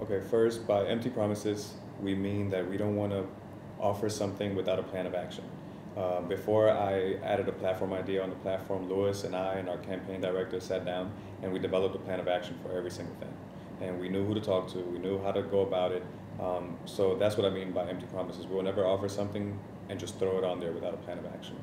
Okay, first, by empty promises, we mean that we don't want to offer something without a plan of action. Before I added a platform idea on the platform, Lewis and I and our campaign director sat down and we developed a plan of action for every single thing. And we knew who to talk to, we knew how to go about it. So that's what I mean by empty promises. We'll never offer something and just throw it on there without a plan of action.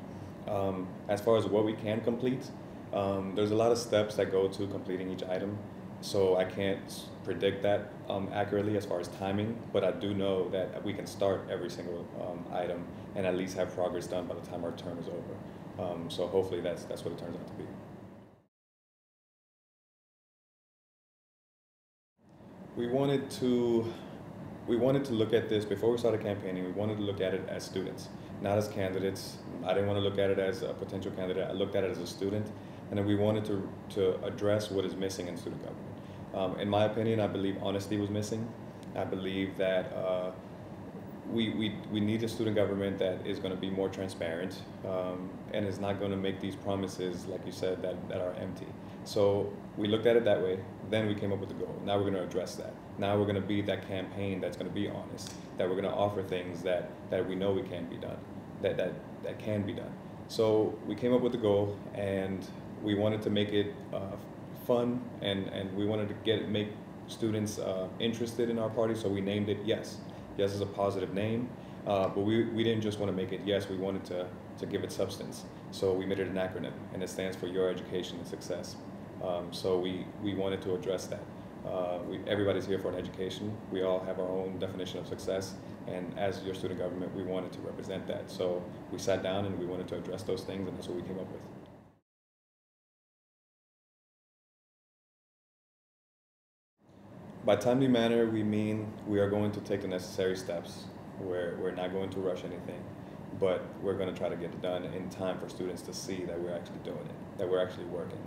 As far as what we can complete, there's a lot of steps that go to completing each item. So I can't predict that accurately as far as timing, but I do know that we can start every single item and at least have progress done by the time our term is over. So hopefully that's what it turns out to be. We wanted to we wanted to look at this before we started campaigning. We wanted to look at it as students, not as candidates. I didn't want to look at it as a potential candidate. I looked at it as a student, and then we wanted to address what is missing in student government. In my opinion, I believe honesty was missing. I believe that we need a student government that is going to be more transparent and is not going to make these promises, like you said, that are empty. So we looked at it that way. Then we came up with a goal. Now we're going to address that. Now we're going to be that campaign that's going to be honest, that we're going to offer things that we know we can be done, that can be done. So we came up with a goal, and we wanted to make it fun, and we wanted to make students interested in our party, so we named it Yes. Yes is a positive name, but we didn't just want to make it Yes, we wanted to give it substance. So we made it an acronym, and it stands for Your Education and Success. So we wanted to address that. Everybody's here for an education. We all have our own definition of success, and as your student government, we wanted to represent that. So we sat down and we wanted to address those things, and that's what we came up with. By timely manner, we mean we are going to take the necessary steps. We're not going to rush anything, but we're going to try to get it done in time for students to see that we're actually doing it, that we're actually working.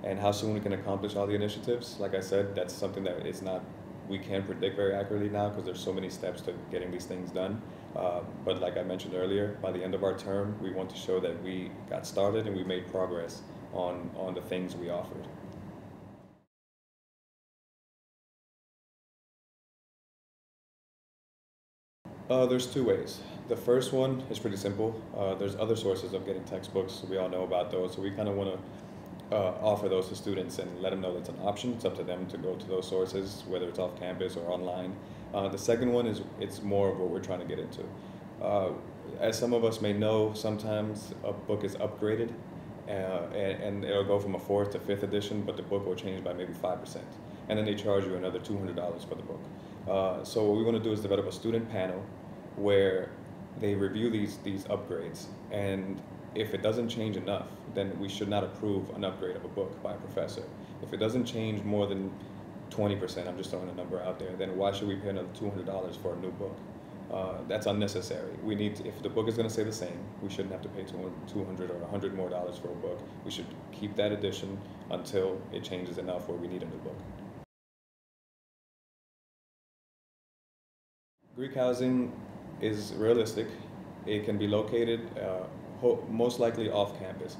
And how soon we can accomplish all the initiatives, like I said, that's something that we can't predict very accurately now because there's so many steps to getting these things done. But like I mentioned earlier, by the end of our term, we want to show that we got started and we made progress on the things we offered. There's two ways. The first one is pretty simple. There's other sources of getting textbooks. We all know about those, so we kind of want to offer those to students and let them know that's an option. It's up to them to go to those sources, whether it's off campus or online. The second one is it's more of what we're trying to get into. As some of us may know, sometimes a book is upgraded, and it'll go from a 4th to 5th edition, but the book will change by maybe 5%. And then they charge you another $200 for the book. So what we want to do is develop a student panel where they review these upgrades, and if it doesn't change enough, then we should not approve an upgrade of a book by a professor. If it doesn't change more than 20%, I'm just throwing a number out there, then why should we pay another $200 for a new book? That's unnecessary. If the book is going to stay the same, we shouldn't have to pay $200 or $100 more for a book. We should keep that edition until it changes enough where we need a new book. Greek housing is realistic. It can be located most likely off campus.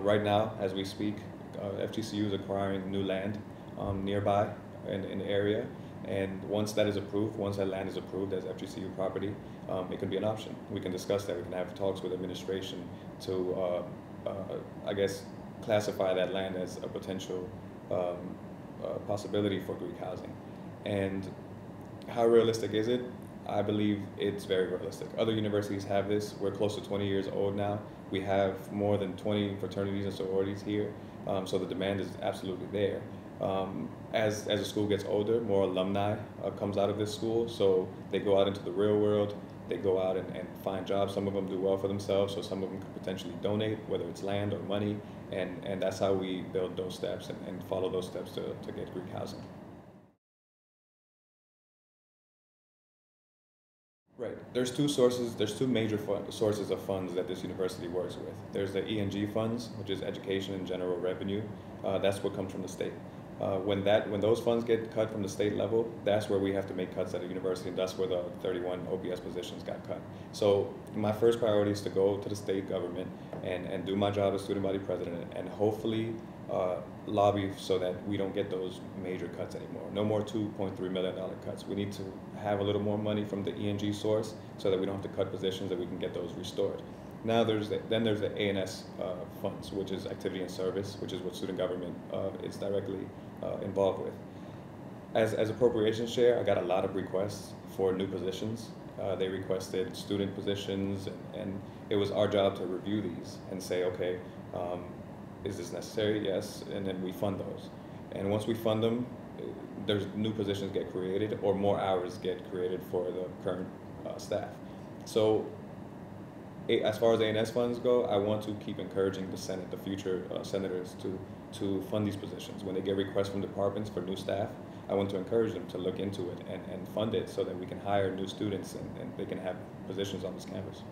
Right now, as we speak, FGCU is acquiring new land nearby in the area, and once that land is approved as FGCU property, it can be an option. We can discuss that. We can have talks with administration to, I guess, classify that land as a potential possibility for Greek housing. And how realistic is it? I believe it's very realistic. Other universities have this. We're close to 20 years old now. We have more than 20 fraternities and sororities here, so the demand is absolutely there. As the school gets older, more alumni comes out of this school, so they go out into the real world. They go out and find jobs. Some of them do well for themselves, so some of them could potentially donate, whether it's land or money, and that's how we build those steps and follow those steps to get Greek housing. Right. There's two major sources of funds that this university works with. There's the E&G funds, which is Education and General Revenue. That's what comes from the state. When those funds get cut from the state level, that's where we have to make cuts at a university, and that's where the 31 OPS positions got cut. So my first priority is to go to the state government and do my job as student body president, and hopefully lobby so that we don't get those major cuts anymore. No more $2.3 million cuts. We need to have a little more money from the ENG source so that we don't have to cut positions, that we can get those restored. Now there's the A&S funds, which is activity and service, which is what student government is directly involved with. As appropriations chair, I got a lot of requests for new positions. They requested student positions, and it was our job to review these and say, okay, is this necessary? Yes, and then we fund those. And once we fund them, there's new positions get created, or more hours get created for the current staff. So as far as A&S funds go, I want to keep encouraging the Senate, the future senators, to fund these positions. When they get requests from departments for new staff, I want to encourage them to look into it and fund it so that we can hire new students and they can have positions on this campus.